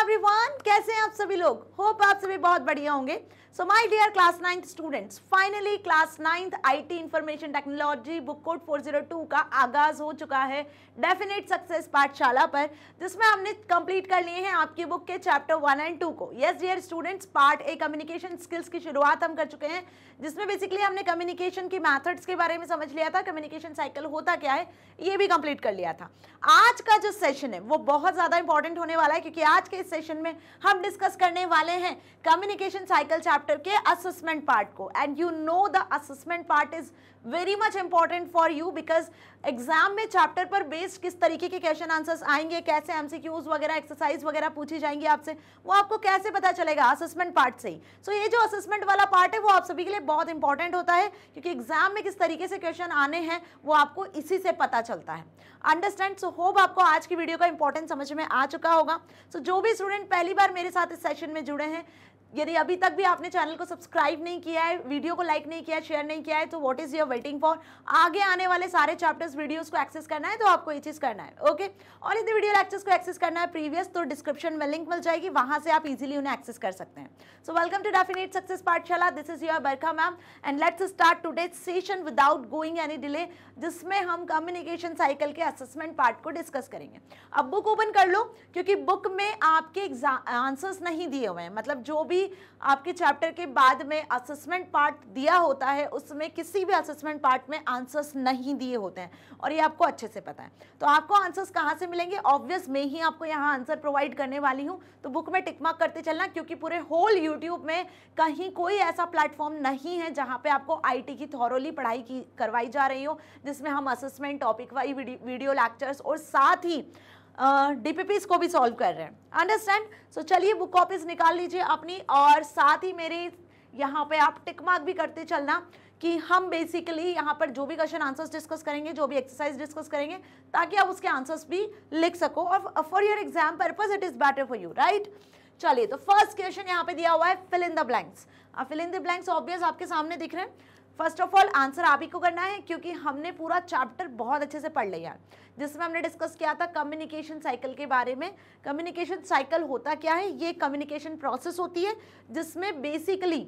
Everyone, कैसे हैं आप सभी लोग। होप आप सभी बहुत बढ़िया होंगे। So my dear class 9th students, finally class 9th IT information technology book code 402 का आगाज हो चुका है डेफिनेट सक्सेस पाठशाला पर, जिसमें हमने कंप्लीट कर लिए हैं आपकी बुक के चैप्टर 1 एंड 2 को। Yes dear students, part A communication skills की शुरुआत हम कर चुके हैं, जिसमें बेसिकली हमने कम्युनिकेशन की मैथड्स के बारे में समझ लिया था, कम्युनिकेशन साइकिल होता क्या है ये भी कंप्लीट कर लिया था। आज का जो सेशन है वो बहुत ज्यादा इंपॉर्टेंट होने वाला है, क्योंकि आज के इस सेशन में हम डिस्कस करने वाले हैं कम्युनिकेशन साइकिल चैप्टर के असेसमेंट पार्ट को। And you know the assessment part is very much important for you, because exam में चैप्टर पर बेस्ड किस तरीके के क्वेश्चन आंसर्स आएंगे, कैसे एमसीक्यूज वगैरह एक्सरसाइज वगैरह पूछी जाएंगी आपसे, वो आपको कैसे पता चलेगा असेसमेंट पार्ट से ही। सो ये जो असेसमेंट वाला पार्ट है वो आप सभी के लिए बहुत इंपॉर्टेंट होता है, क्योंकि एग्जाम में किस तरीके से क्वेश्चन आने हैं वो आपको इसी से पता चलता है। अंडरस्टैंड? सो होप आपको आज की वीडियो का इंपॉर्टेंट समझ में आ चुका होगा। सो जो भी स्टूडेंट पहली बार मेरे साथ इस सेशन में जुड़े हैं, यदि अभी तक भी आपने चैनल को सब्सक्राइब नहीं किया है, वीडियो को लाइक नहीं किया है, शेयर नहीं किया है, तो what is your waiting for. आगे आने वाले सारे चैप्टर्स वीडियोस को एक्सेस करना है तो आपको ये चीज करना है, ओके। और यदि वीडियो लेक्चर्स को एक्सेस करना है प्रीवियस, तो डिस्क्रिप्शन में लिंक मिल जाएगी, वहां से आप इजीली उन्हें एक्सेस कर सकते हैं। So welcome to definite success Pathshala, this is your Barkha ma'am and let's start today session without going any delay, जिसमें हम कम्युनिकेशन साइकिल के असेसमेंट पार्ट को डिस्कस करेंगे। अब बुक ओपन कर लो, क्योंकि बुक में आपके आंसर्स नहीं दिए हुए हैं, मतलब जो भी आपके चैप्टर के बाद में असेसमेंट पार्ट दिया होता है उसमें किसी भी असेसमेंट पार्ट में आंसर्स नहीं दिए होते हैं, और ये आपको अच्छे से पता है। तो आपको आंसर्स कहाँ से मिलेंगे? ऑब्वियस मैं ही आपको यहाँ आंसर प्रोवाइड करने वाली हूँ, तो बुक में टिक मार्क करते चलना, क्योंकि पूरे होल यूट्यूब में कहीं कोई ऐसा प्लेटफॉर्म नहीं है जहाँ पे आपको आईटी की थॉरोली पढ़ाई की करवाई जा रही हो, जिसमें हम assessment topic wise video lectures और साथ ही डीपीपीस को भी सॉल्व कर रहे हैं। अंडरस्टैंड? सो चलिए बुक कॉपीज निकाल लीजिए अपनी, और साथ ही मेरे यहाँ पे आप टिक मार्क भी करते चलना कि हम बेसिकली यहाँ पर जो भी क्वेश्चन आंसर्स डिस्कस करेंगे, जो भी एक्सरसाइज डिस्कस करेंगे, ताकि आप उसके आंसर्स भी लिख सको, और for your exam purpose it is better for you, right. चलिए, तो फर्स्ट क्वेश्चन यहाँ पे दिया हुआ है fill in the blanks. Fill in the blanks obvious आपके सामने दिख रहे हैं। फर्स्ट ऑफ ऑल आंसर आप ही को करना है, क्योंकि हमने पूरा चैप्टर बहुत अच्छे से पढ़ लिया है, जिसमें हमने डिस्कस किया था कम्युनिकेशन साइकिल के बारे में। कम्युनिकेशन साइकिल होता क्या है? ये कम्युनिकेशन प्रोसेस होती है जिसमें बेसिकली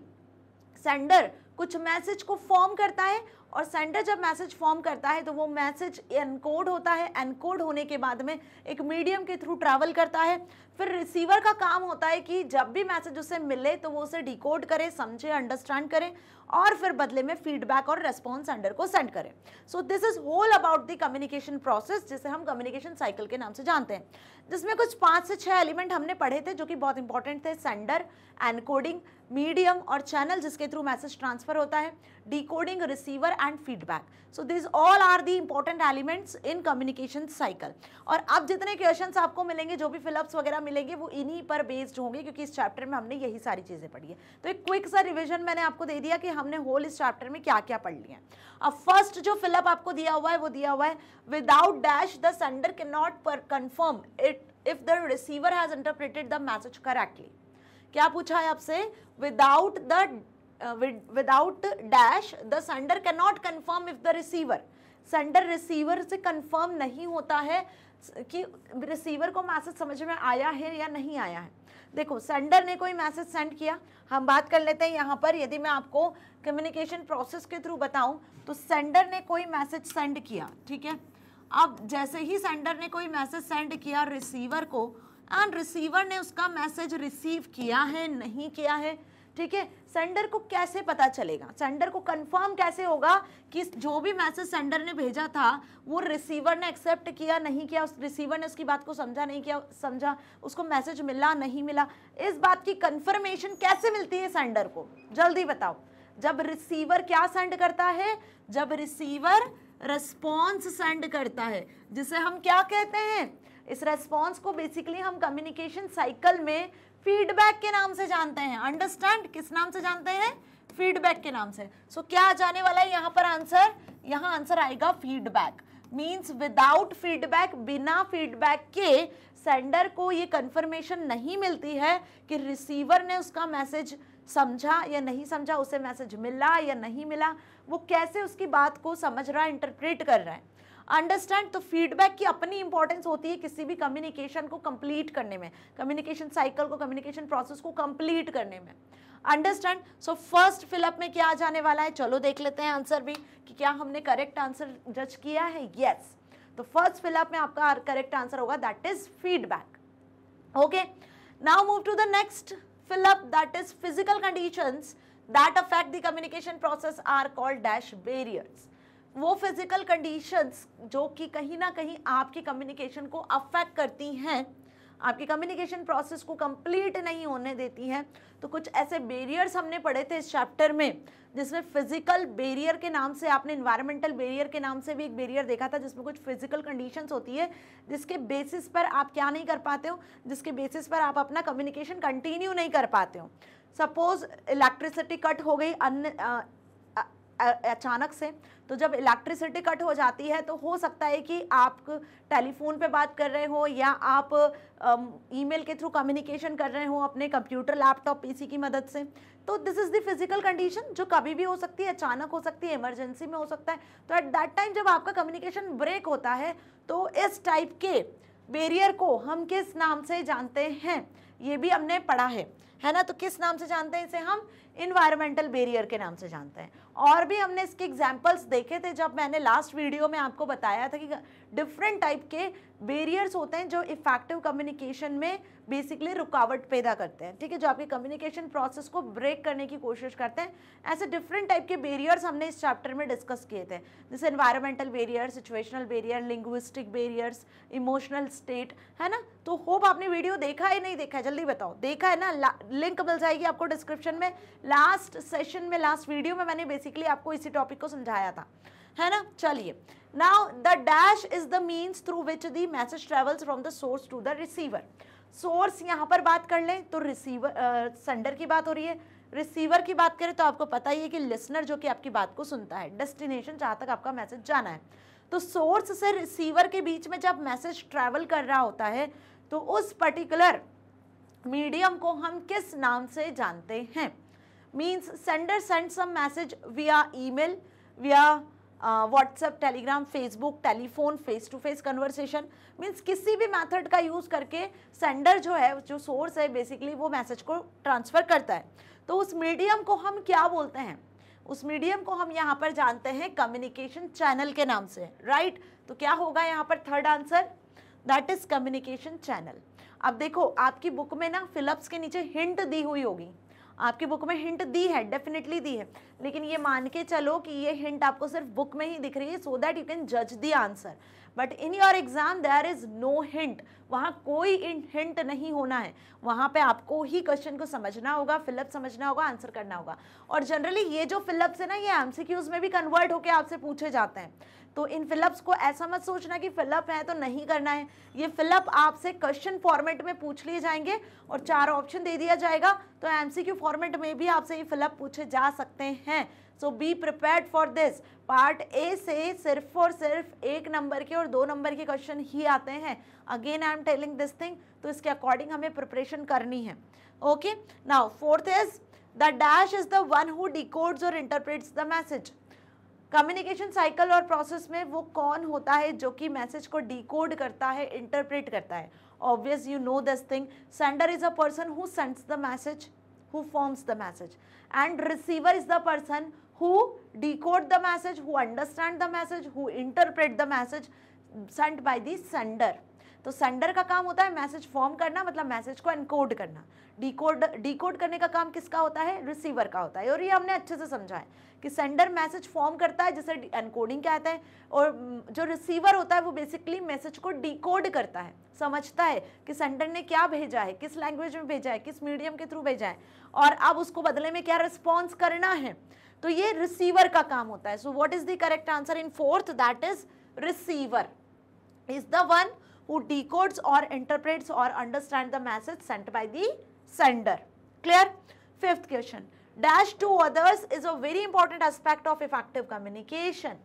सेंडर कुछ मैसेज को फॉर्म करता है, और सेंडर जब मैसेज फॉर्म करता है तो वो मैसेज एनकोड होता है। एनकोड होने के बाद में एक मीडियम के थ्रू ट्रैवल करता है। फिर रिसीवर का काम होता है कि जब भी मैसेज उसे मिले तो वो उसे डिकोड करे, समझे, अंडरस्टैंड करे, और फिर बदले में फीडबैक और रेस्पॉन्स सेंडर को सेंड करें। So this is whole about the communication process, जिसे हम कम्युनिकेशन साइकिल के नाम से जानते हैं, जिसमें कुछ 5 से 6 एलिमेंट हमने पढ़े थे जो कि बहुत इंपॉर्टेंट थे। सेंडर, एनकोडिंग, मीडियम और चैनल जिसके थ्रू मैसेज ट्रांसफर होता है, decoding, receiver and feedback. So this all are the important elements in communication cycle. और अब जितने क्वेश्चंस आपको मिलेंगे, जो भी फिलअप्स वगैरह मिलेंगे, वो इन्हीं पर बेस्ड होंगे, क्योंकि इस चैप्टर में हमने यही सारी चीजें पढ़ी है। तो एक क्विक सा रिविजन मैंने आपको दे दिया कि हमने होल इस चैप्टर में क्या क्या पढ़ लिया। अब फर्स्ट जो फिलअप आपको दिया हुआ है वो दिया हुआ है without dash the sender can not confirm it if the receiver has interpreted the message correctly. क्या पूछा है आपसे? Without dash the sender can not confirm if the receiver. Sender receiver से कंफर्म नहीं होता है कि रिसीवर को मैसेज समझ में आया है या नहीं आया है। देखो, सेंडर ने कोई मैसेज सेंड किया, हम बात कर लेते हैं यहाँ पर। यदि मैं आपको कम्युनिकेशन प्रोसेस के थ्रू बताऊं, तो सेंडर ने कोई मैसेज सेंड किया, ठीक है। अब जैसे ही सेंडर ने कोई मैसेज सेंड किया रिसीवर को, एंड रिसीवर ने उसका मैसेज रिसीव किया है नहीं किया है, ठीक है, सेंडर को कैसे पता चलेगा? सेंडर को कंफर्म कैसे होगा कि जो भी मैसेज सेंडर ने भेजा था वो रिसीवर ने एक्सेप्ट किया नहीं किया, उस रिसीवर ने उसकी बात को समझा नहीं किया, समझा, उसको मैसेज मिला नहीं मिला, इस बात की कंफर्मेशन कैसे मिलती है सेंडर को? जल्दी बताओ। जब रिसीवर क्या सेंड करता है? जब रिसीवर रिस्पॉन्स सेंड करता है, जिसे हम क्या कहते हैं? इस रेस्पॉन्स को बेसिकली हम कम्युनिकेशन साइकिल में फीडबैक के नाम से जानते हैं। अंडरस्टैंड? किस नाम से जानते हैं? फीडबैक के नाम से। सो क्या आ जाने वाला है यहाँ पर आंसर? यहाँ आंसर आएगा फीडबैक। मीन्स विदाउट फीडबैक, बिना फीडबैक के सेंडर को ये कंफर्मेशन नहीं मिलती है कि रिसीवर ने उसका मैसेज समझा या नहीं समझा, उसे मैसेज मिला या नहीं मिला, वो कैसे उसकी बात को समझ रहा है, इंटरप्रेट कर रहा है। अंडरस्टैंड। तो फीडबैक की अपनी इंपॉर्टेंस होती है किसी भी कम्युनिकेशन को कंप्लीट करने में, कम्युनिकेशन साइकिल को, कम्युनिकेशन प्रोसेस को कंप्लीट करने में। अंडरस्टैंड। सो फर्स्ट फिलअप में क्या आ जाने वाला है, चलो देख लेते हैं आंसर भी कि क्या हमने करेक्ट आंसर जज किया है। यस, तो फर्स्ट फिलअप में आपका करेक्ट आंसर होगा that is feedback. Okay, now move to the next fill up that is physical conditions that affect the communication process are called dash barriers. वो फिजिकल कंडीशंस जो कि कहीं ना कहीं आपकी कम्युनिकेशन को अफेक्ट करती हैं, आपकी कम्युनिकेशन प्रोसेस को कंप्लीट नहीं होने देती हैं। तो कुछ ऐसे बैरियर्स हमने पढ़े थे इस चैप्टर में, जिसमें फिजिकल बैरियर के नाम से, आपने इन्वायरमेंटल बैरियर के नाम से भी एक बैरियर देखा था, जिसमें कुछ फिजिकल कंडीशंस होती है जिसके बेसिस पर आप क्या नहीं कर पाते हो, जिसके बेसिस पर आप अपना कम्युनिकेशन कंटिन्यू नहीं कर पाते हो। सपोज इलेक्ट्रिसिटी कट हो गई अचानक से, तो जब इलेक्ट्रिसिटी कट हो जाती है तो हो सकता है कि आप टेलीफोन पे बात कर रहे हो या आप ईमेल के थ्रू कम्युनिकेशन कर रहे हो अपने कंप्यूटर, लैपटॉप, पीसी की मदद से। तो this is the physical condition जो कभी भी हो सकती है, अचानक हो सकती है, इमरजेंसी में हो सकता है। तो एट दैट टाइम जब आपका कम्युनिकेशन ब्रेक होता है तो इस टाइप के बैरियर को हम किस नाम से जानते हैं, ये भी हमने पढ़ा है ना। तो किस नाम से जानते हैं इसे, हम इन्वायरमेंटल बैरियर के नाम से जानते हैं। और भी हमने इसके एग्जांपल्स देखे थे जब मैंने लास्ट वीडियो में आपको बताया था कि डिफरेंट टाइप के बैरियर्स होते हैं जो इफेक्टिव कम्युनिकेशन में बेसिकली रुकावट पैदा करते हैं, ठीक है, जो आपके कम्युनिकेशन प्रोसेस को ब्रेक करने की कोशिश करते हैं। ऐसे डिफरेंट टाइप के बैरियर्स हमने इस चैप्टर में डिस्कस किए थे, जैसे environmental barrier, situational barrier, linguistic barriers, emotional state, है ना। तो होप आपने वीडियो देखा है, नहीं देखा है, जल्दी बताओ, देखा है ना, लिंक मिल जाएगी आपको डिस्क्रिप्शन में। लास्ट सेशन में, लास्ट वीडियो में मैंने बेसिकली आपको इसी टॉपिक को समझाया था, है ना। चलिए, now the dash is the means through which the message travels from the source to the receiver. Source यहाँ पर बात कर लें तो रिसीवर, सेंडर की बात हो रही है। रिसीवर की बात करें तो आपको पता ही है कि लिसनर जो कि आपकी बात को सुनता है, डेस्टिनेशन जहाँ तक आपका मैसेज जाना है। तो सोर्स से रिसीवर के बीच में जब मैसेज ट्रैवल कर रहा होता है तो उस पर्टिकुलर मीडियम को हम किस नाम से जानते हैं। Means sender send some message via email, via WhatsApp, Telegram, Facebook, telephone, face to face conversation, means किसी भी मेथड का यूज करके सेंडर जो है, जो सोर्स है, बेसिकली वो मैसेज को ट्रांसफर करता है। तो उस मीडियम को हम क्या बोलते हैं, उस मीडियम को हम यहाँ पर जानते हैं कम्युनिकेशन चैनल के नाम से, राइट। तो क्या होगा यहाँ पर third answer, that is communication channel. अब देखो आपकी बुक में ना फिलअप्स के नीचे हिंट दी हुई होगी, आपकी बुक में हिंट दी है, डेफिनेटली दी है, लेकिन ये मान के चलो कि ये हिंट आपको सिर्फ बुक में ही दिख रही है सो दैट यू कैन जज the answer, but in your exam there is no hint. वहाँ कोई हिंट नहीं होना है, वहाँ पे आपको ही क्वेश्चन को समझना होगा, फिलअप समझना होगा, आंसर करना होगा। और जनरली ये जो फिलअप्स है ना, ये एमसीक्यूज में भी कन्वर्ट होकर आपसे पूछे जाते हैं। तो इन फिलअप्स को ऐसा मत सोचना कि फिलअप है तो नहीं करना है, ये फिलअप आपसे क्वेश्चन फॉर्मेट में पूछ लिए जाएंगे और 4 ऑप्शन दे दिया जाएगा, तो एमसीक्यू फॉर्मेट में भी आपसे ये फिलअप पूछे जा सकते हैं। So be prepared for this. Part A से सिर्फ और सिर्फ 1 नंबर के और 2 नंबर के क्वेश्चन ही आते हैं। Again I am telling this thing, तो इसके अकॉर्डिंग हमें प्रिपरेशन करनी है। Okay, now fourth is the dash is the one who decodes और interprets the message. Communication cycle और प्रोसेस में वो कौन होता है जो कि मैसेज को डिकोड करता है, इंटरप्रेट करता है। Obvious you know this thing, sender is a person who sends the message, who forms the message, and receiver is the person who decode the message, who understand the message, who interpret the message sent by the sender। तो sender का काम होता है message form करना, मतलब message को encode करना। Decode करने का काम किसका होता है, रिसीवर का होता है। और ये हमने अच्छे से समझा है कि सेंडर मैसेज फॉर्म करता है जिसे एनकोडिंग कहते हैं, और जो रिसीवर होता है वो बेसिकली मैसेज को डिकोड करता है, समझता है कि सेंडर ने क्या भेजा है, किस लैंग्वेज में भेजा है, किस मीडियम के थ्रू भेजा है, और अब उसको बदले में क्या रिस्पॉन्स करना है। तो ये रिसीवर का काम होता है। So what is the correct answer in fourth, that is receiver is the one who decodes or interprets or understands the message sent by the sender. Clear? Fifth question, dash to others is a very important aspect of effective communication.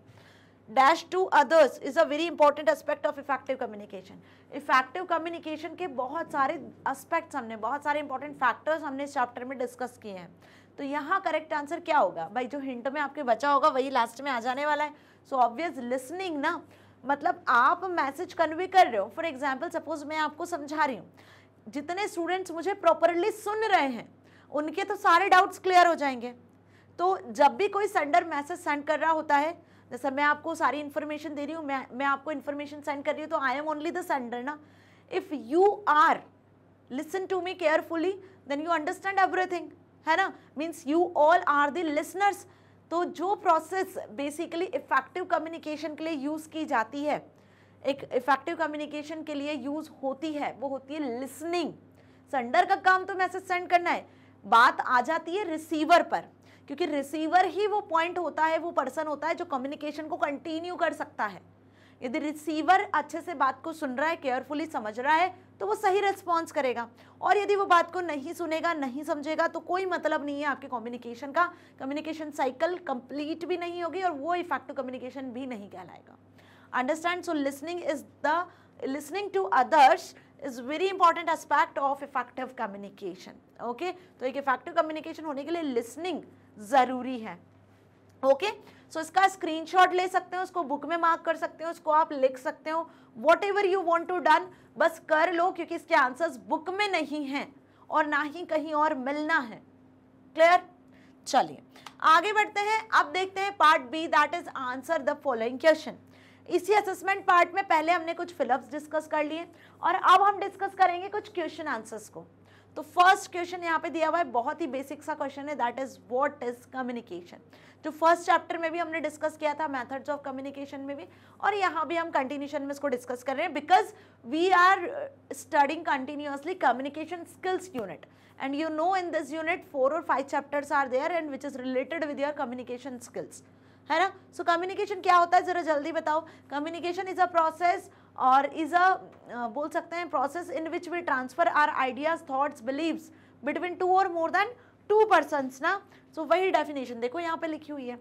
Dash to others is a very important aspect of effective communication. Effective communication के बहुत सारे aspects हमने, बहुत सारे important factors हमने इस chapter में discuss किए हैं। तो यहाँ करेक्ट आंसर क्या होगा भाई, जो हिंट में आपके बचा होगा वही लास्ट में आ जाने वाला है। सो ऑब्वियस लिसनिंग ना, मतलब आप मैसेज कन्वे कर रहे हो। फॉर एग्जाम्पल सपोज मैं आपको समझा रही हूँ, जितने स्टूडेंट्स मुझे प्रॉपरली सुन रहे हैं उनके तो सारे डाउट्स क्लियर हो जाएंगे। तो जब भी कोई सेंडर मैसेज सेंड कर रहा होता है, जैसे मैं आपको सारी इन्फॉर्मेशन दे रही हूँ, मैं आपको इन्फॉर्मेशन सेंड कर रही हूँ, तो I am only the sender ना। If you are listen to me carefully then you understand everything, है ना, means you all are the listeners. तो जो प्रोसेस बेसिकली इफेक्टिव कम्युनिकेशन के लिए यूज की जाती है, एक इफेक्टिव कम्युनिकेशन के लिए यूज होती है, वो होती है लिसनिंग। सेंडर का काम तो मैसेज सेंड करना है, बात आ जाती है रिसीवर पर, क्योंकि रिसीवर ही वो पॉइंट होता है, वो पर्सन होता है जो कम्युनिकेशन को कंटिन्यू कर सकता है। यदि रिसीवर अच्छे से बात को सुन रहा है, केयरफुली समझ रहा है, तो वो सही रिस्पॉन्स करेगा। और यदि वो बात को नहीं सुनेगा, नहीं समझेगा, तो कोई मतलब नहीं है आपके कम्युनिकेशन का, कम्युनिकेशन साइकिल कंप्लीट भी नहीं होगी और वो इफेक्टिव कम्युनिकेशन भी नहीं कहलाएगा। Understand? So listening to others is very important aspect of effective communication. Okay, तो एक इफेक्टिव कम्युनिकेशन होने के लिए लिसनिंग जरूरी है। ओके, सो इसका स्क्रीनशॉट ले सकते हो, उसको बुक में मार्क कर सकते हो, उसको आप लिख सकते हो, whatever you want to done, बस कर लो, क्योंकि इसके आंसर्स बुक में नहीं हैं और ना ही कहीं और मिलना है। क्लियर? चलिए आगे बढ़ते हैं। अब देखते हैं part B, that is answer the following question. इसी असेसमेंट पार्ट में पहले हमने कुछ फिलअप्स डिस्कस कर लिए और अब हम डिस्कस करेंगे कुछ क्वेश्चन आंसर्स को। तो फर्स्ट क्वेश्चन यहाँ पे दिया हुआ है, बहुत ही बेसिक सा क्वेश्चन है, that is what is communication. जो फर्स्ट चैप्टर में भी हमने डिस्कस किया था, मेथड्स ऑफ कम्युनिकेशन में भी, और यहाँ भी हम कंटिन्यूशन में इसको डिस्कस कर रहे हैं, because we are studying continuously communication skills unit, and you know in this unit 4 और 5 chapters are there and which is related with your communication skills, है ना। सो कम्युनिकेशन क्या होता है, जरा जल्दी बताओ। कम्युनिकेशन इज अ प्रोसेस और इज अ बोल सकते हैं process in which we transfer are ideas, thoughts, beliefs between 2 और मोर देन 2 पर्सन्स ना। सो वही डेफिनेशन देखो यहाँ पे लिखी हुई है,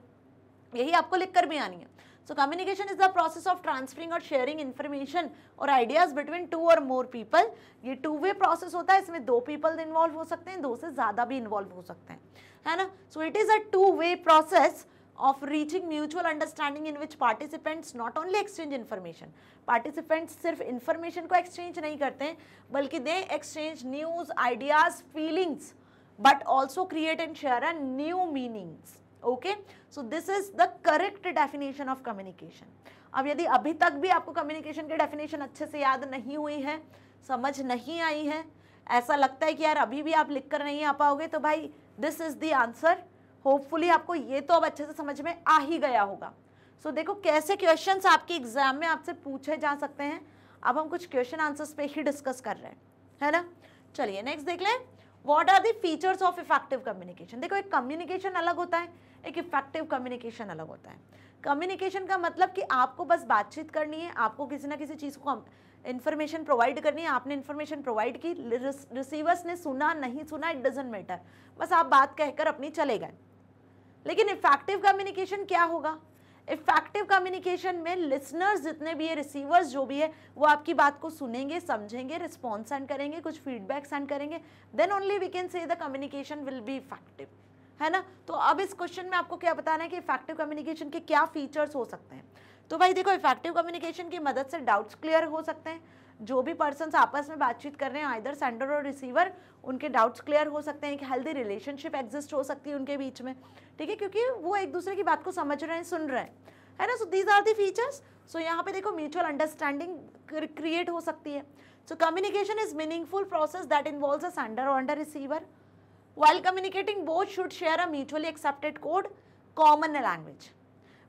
यही आपको लिख कर भी आनी है। So communication is the process of transferring और शेयरिंग इन्फॉर्मेशन और आइडियाज बिटवीन 2 और मोर पीपल। ये 2 वे प्रोसेस होता है, इसमें 2 पीपल इन्वॉल्व हो सकते हैं, 2 से ज्यादा भी इन्वॉल्व हो सकते हैं, है ना। So it is a 2 way process of reaching mutual understanding in which participants not only exchange information, participants सिर्फ information को exchange नहीं करते हैं, बल्कि they exchange news, ideas, feelings, but also create and share a new meanings. Okay, so this is the correct definition of communication. अब यदि अभी तक भी आपको communication की definition अच्छे से याद नहीं हुई है, समझ नहीं आई है, ऐसा लगता है कि यार अभी भी आप लिख कर नहीं आ पाओगे, तो भाई this is the answer. Hopefully आपको ये तो अब अच्छे से समझ में आ ही गया होगा। सो देखो कैसे क्वेश्चंस आपके एग्जाम में आपसे पूछे जा सकते हैं। अब हम कुछ क्वेश्चन आंसर्स पे ही डिस्कस कर रहे हैं, है ना। चलिए नेक्स्ट देख लें, what are the features of effective communication. देखो एक कम्युनिकेशन अलग होता है, एक इफेक्टिव कम्युनिकेशन अलग होता है। कम्युनिकेशन का मतलब कि आपको बस बातचीत करनी है, आपको किसी ना किसी चीज़ को इन्फॉर्मेशन प्रोवाइड करनी है, आपने इन्फॉर्मेशन प्रोवाइड की, रिसीवर्स ने सुना नहीं सुना इट डजंट मैटर, बस आप बात कहकर अपनी चले गए। लेकिन इफेक्टिव कम्युनिकेशन क्या होगा, इफेक्टिव कम्युनिकेशन में लिसनर्स जितने भी है, रिसीवर्स जो भी है, वो आपकी बात को सुनेंगे, समझेंगे, रिस्पॉन्स सेंड करेंगे, कुछ फीडबैक सेंड करेंगे, then only we can say the communication will be effective, है ना। तो अब इस क्वेश्चन में आपको क्या बताना है कि इफेक्टिव कम्युनिकेशन के क्या फीचर्स हो सकते हैं। तो भाई देखो इफेक्टिव कम्युनिकेशन की मदद से डाउट्स क्लियर हो सकते हैं, जो भी पर्सन्स आपस में बातचीत कर रहे हैं, आइदर सेंडर और रिसीवर, उनके डाउट्स क्लियर हो सकते हैं, कि हेल्दी रिलेशनशिप एग्जिस्ट हो सकती है उनके बीच में, ठीक है, क्योंकि वो एक दूसरे की बात को समझ रहे हैं, सुन रहे हैं, है ना। So these are the features. So यहाँ पे देखो म्यूचुअल अंडरस्टैंडिंग क्रिएट हो सकती है। So communication is meaningful process that involves a sender और a receiver while communicating both should share a mutually accepted code, common language.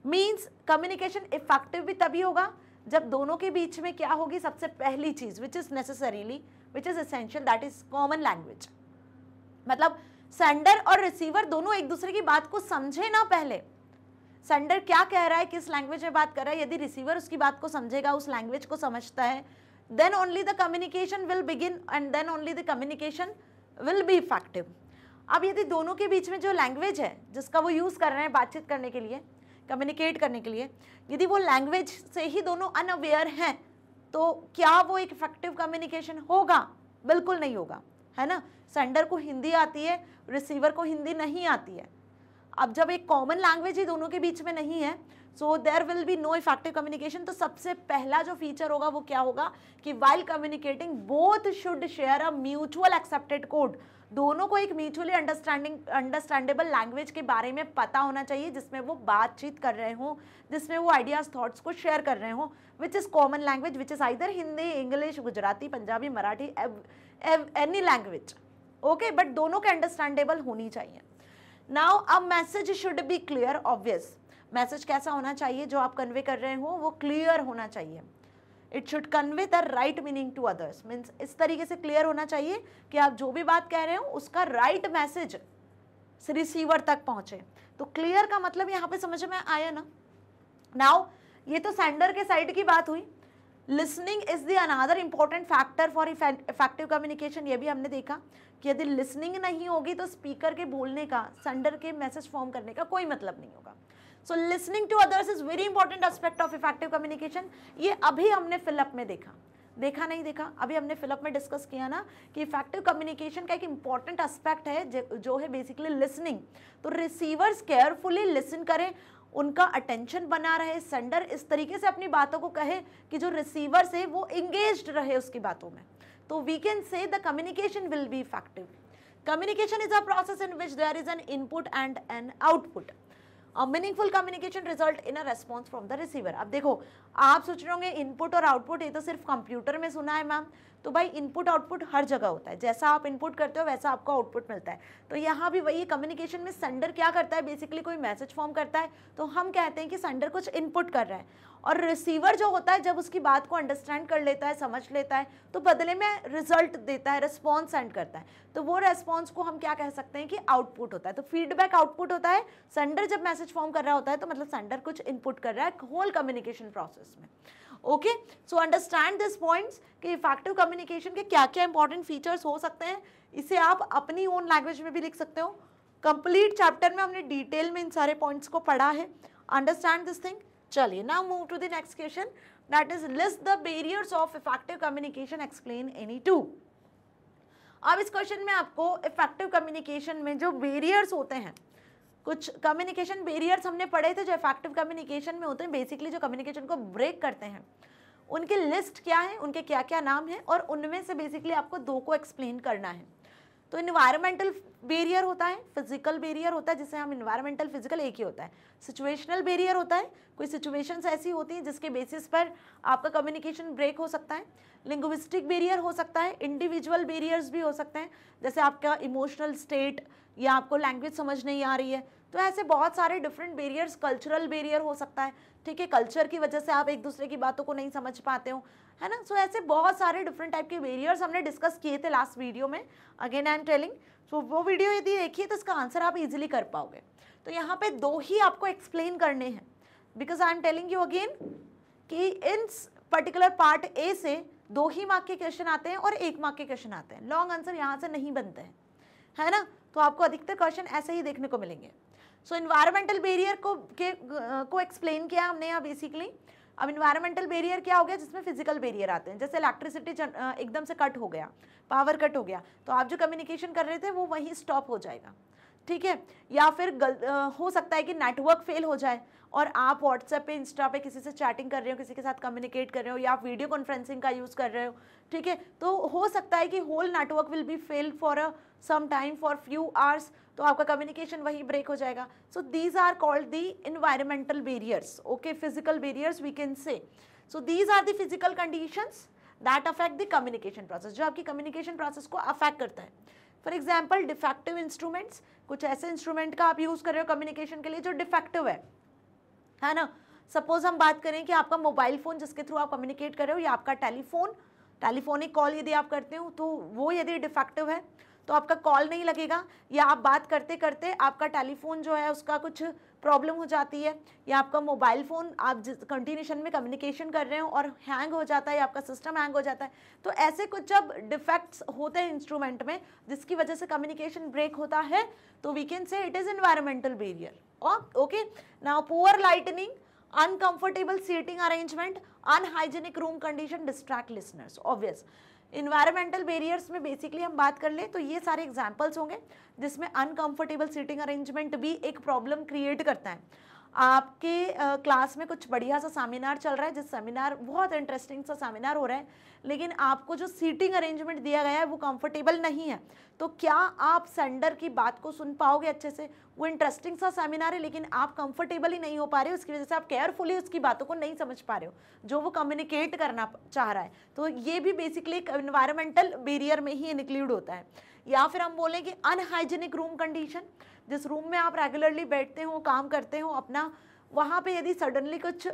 Means communication effective भी तभी होगा जब दोनों के बीच में क्या होगी, सबसे पहली चीज which is necessarily which is essential, that is common language. मतलब सेंडर और रिसीवर दोनों एक दूसरे की बात को समझे ना, पहले सेंडर क्या कह रहा है, किस लैंग्वेज में बात कर रहा है, यदि रिसीवर उसकी बात को समझेगा, उस लैंग्वेज को समझता है, then only the communication will begin and then only the communication will be effective. अब यदि दोनों के बीच में जो लैंग्वेज है जिसका वो यूज कर रहे हैं बातचीत करने के लिए, कम्युनिकेट करने के लिए, यदि वो लैंग्वेज से ही दोनों अनअवेयर हैं, तो क्या वो एक इफेक्टिव कम्युनिकेशन होगा? बिल्कुल नहीं होगा, है ना। सेंडर को हिंदी आती है, रिसीवर को हिंदी नहीं आती है। अब जब एक कॉमन लैंग्वेज ही दोनों के बीच में नहीं है, so there will be no effective communication. तो सबसे पहला जो फीचर होगा वो क्या होगा कि while communicating both should share a mutual accepted code, दोनों को एक म्यूचुअली अंडरस्टैंडेबल लैंग्वेज के बारे में पता होना चाहिए जिसमें वो बातचीत कर रहे हो, जिसमें वो आइडियाज थॉट्स को शेयर कर रहे हो, which is common language, which is either Hindi, English, Gujarati, Punjabi, Marathi, any language, okay, but दोनों के अंडरस्टैंडेबल होनी चाहिए। Now a message should be clear, obvious, message कैसा होना चाहिए जो आप कन्वे कर रहे हो वो क्लियर होना चाहिए। It should convey the right meaning to others, means इस तरीके से क्लियर होना चाहिए कि आप जो भी बात कह रहे हो उसका राइट मैसेज रिसीवर तक पहुंचे। तो क्लियर का मतलब यहाँ पे समझ में आया ना। नाउ ये तो सेंडर के साइड की बात हुई। Listening is the another important factor for effective communication. ये भी हमने देखा कि यदि लिसनिंग नहीं होगी तो स्पीकर के बोलने का, सेंडर के मैसेज फॉर्म करने का कोई मतलब नहीं होगा। So listening to others is very important aspect of effective communication. ये अभी हमने फिलअप में देखा नहीं देखा, अभी हमने फिलअप में डिस्कस किया ना कि इफेक्टिव कम्युनिकेशन का एक इंपॉर्टेंट एस्पेक्ट है जो है बेसिकली लिसनिंग। तो रिसीवर्स केयरफुली लिसन करें, उनका अटेंशन बना रहे, सेंडर इस तरीके से अपनी बातों को कहे कि जो रिसीवर से वो इंगेज्ड रहे उसकी बातों में, तो we can say the communication will be effective. Communication is a process in which there is an input and an output. Meaningful communication result in a response from the receiver. अब देखो, आप सोच रहे होंगे इनपुट और output ये तो सिर्फ कंप्यूटर में सुना है मैम, तो भाई इनपुट आउटपुट हर जगह होता है, जैसा आप इनपुट करते हो वैसा आपको आउटपुट मिलता है। तो यहाँ भी वही कम्युनिकेशन में सेंडर क्या करता है, बेसिकली कोई मैसेज फॉर्म करता है तो हम कहते हैं कि सेंडर कुछ इनपुट कर रहा है, और रिसीवर जो होता है जब उसकी बात को अंडरस्टैंड कर लेता है, समझ लेता है, तो बदले में रिजल्ट देता है, रिस्पॉन्स सेंड करता है। तो वो रेस्पॉन्स को हम क्या कह सकते हैं कि आउटपुट होता है। तो फीडबैक आउटपुट होता है। सेंडर जब मैसेज फॉर्म कर रहा होता है तो मतलब सेंडर कुछ इनपुट कर रहा है होल कम्युनिकेशन प्रोसेस में। Okay, so understand this points कि इफेक्टिव कम्युनिकेशन के क्या क्या इंपॉर्टेंट फीचर्स हो सकते हैं। इसे आप अपनी ओन लैंग्वेज में भी लिख सकते हो। कंप्लीट चैप्टर में हमने डिटेल में इन सारे पॉइंट्स को पढ़ा है। Understand this thing. चलिए, now move to the next question, that is list the barriers of effective communication, explain any two. अब इस क्वेश्चन में आपको इफेक्टिव कम्युनिकेशन में जो बैरियर्स होते हैं, कुछ कम्युनिकेशन बैरियर्स हमने पढ़े थे जो इफेक्टिव कम्युनिकेशन में होते हैं, बेसिकली जो कम्युनिकेशन को ब्रेक करते हैं, उनकी लिस्ट क्या है, उनके क्या क्या नाम है, और उनमें से बेसिकली आपको दो को एक्सप्लेन करना है। तो इन्वायरमेंटल बैरियर होता है, फिजिकल बैरियर होता है, जिसे हम इन्वायरमेंटल फिजिकल एक ही होता है। सिचुएशनल बैरियर होता है, कोई सिचुएशंस ऐसी होती हैं जिसके बेसिस पर आपका कम्युनिकेशन ब्रेक हो सकता है। लिंग्विस्टिक बैरियर हो सकता है, इंडिविजुअल बैरियर्स भी हो सकते हैं, जैसे आपका इमोशनल स्टेट या आपको लैंग्वेज समझ नहीं आ रही है, तो ऐसे बहुत सारे डिफरेंट बैरियर्स। कल्चरल बैरियर हो सकता है, ठीक है, कल्चर की वजह से आप एक दूसरे की बातों को नहीं समझ पाते हो, है ना। सो ऐसे बहुत सारे डिफरेंट टाइप के बैरियर्स हमने डिस्कस किए थे लास्ट वीडियो में। अगेन आई एम टेलिंग, सो वो वीडियो यदि देखिए तो इसका आंसर आप इजीली कर पाओगे। तो यहाँ पे दो ही आपको एक्सप्लेन करने हैं, because I am telling you again कि इन पर्टिकुलर पार्ट ए से 2 ही मार्क के क्वेश्चन आते हैं और 1 मार्क के क्वेश्चन आते हैं। लॉन्ग आंसर यहाँ से नहीं बनते हैं, है ना। तो आपको अधिकतर क्वेश्चन ऐसे ही देखने को मिलेंगे। सो इन्वायरमेंटल बैरियर को एक्सप्लेन किया हमने यहाँ बेसिकली। अब इन्वायरमेंटल बैरियर क्या हो गया, जिसमें फिजिकल बैरियर आते हैं, जैसे इलेक्ट्रिसिटी एकदम से कट हो गया, पावर कट हो गया, तो आप जो कम्युनिकेशन कर रहे थे वो वहीं स्टॉप हो जाएगा, ठीक है। या फिर हो सकता है कि नेटवर्क फेल हो जाए और आप व्हाट्सएप पे, इंस्टा पे किसी से चैटिंग कर रहे हो, किसी के साथ कम्युनिकेट कर रहे हो, या आप वीडियो कॉन्फ्रेंसिंग का यूज़ कर रहे हो, ठीक है, तो हो सकता है कि whole network will be fail for some time, for few hours, तो आपका कम्युनिकेशन वही ब्रेक हो जाएगा। So these are called the environmental barriers, okay, physical barriers we can say. So these are the physical conditions that affect the communication process, जो आपकी communication process को affect करता है। फॉर एग्जाम्पल डिफेक्टिव इंस्ट्रूमेंट्स, कुछ ऐसे instrument का आप use कर रहे हो कम्युनिकेशन के लिए जो डिफेक्टिव है ना। सपोज हम बात करें कि आपका मोबाइल फ़ोन जिसके थ्रू आप कम्युनिकेट कर रहे हो, या आपका टेलीफोनिक कॉल यदि आप करते हो, तो वो यदि डिफेक्टिव है तो आपका कॉल नहीं लगेगा, या आप बात करते करते आपका टेलीफोन जो है उसका कुछ प्रॉब्लम हो जाती है, या आपका मोबाइल फ़ोन आप जिस कंटिन्यूशन में कम्युनिकेशन कर रहे हो और हैंग हो जाता है, या आपका सिस्टम हैंग हो जाता है। तो ऐसे कुछ जब डिफेक्ट्स होते हैं इंस्ट्रूमेंट में जिसकी वजह से कम्युनिकेशन ब्रेक होता है, तो we can say it is environmental barrier. Okay, now poor lightning, uncomfortable seating arrangement, unhygienic room condition distract listeners. Obvious environmental barriers में बेसिकली हम बात कर ले तो ये सारे एग्जांपल्स होंगे जिसमें अनकंफर्टेबल सीटिंग अरेंजमेंट भी एक प्रॉब्लम क्रिएट करता है। आपके क्लास में कुछ बढ़िया सा सेमिनार चल रहा है, जिस सेमिनार बहुत इंटरेस्टिंग सा सेमिनार हो रहा है, लेकिन आपको जो सीटिंग अरेंजमेंट दिया गया है वो कंफर्टेबल नहीं है, तो क्या आप सेंडर की बात को सुन पाओगे अच्छे से? वो इंटरेस्टिंग सा सेमिनार है लेकिन आप कंफर्टेबल ही नहीं हो पा रहे हो, उसकी वजह से आप केयरफुली उसकी बातों को नहीं समझ पा रहे हो जो वो कम्युनिकेट करना चाह रहा है। तो ये भी बेसिकली एक एनवायरमेंटल बैरियर में ही इंक्लूड होता है। या फिर हम बोलें कि अनहाइजीनिक रूम कंडीशन, जिस रूम में आप रेगुलरली बैठते हो, काम करते हो अपना, वहाँ पे यदि सडनली कुछ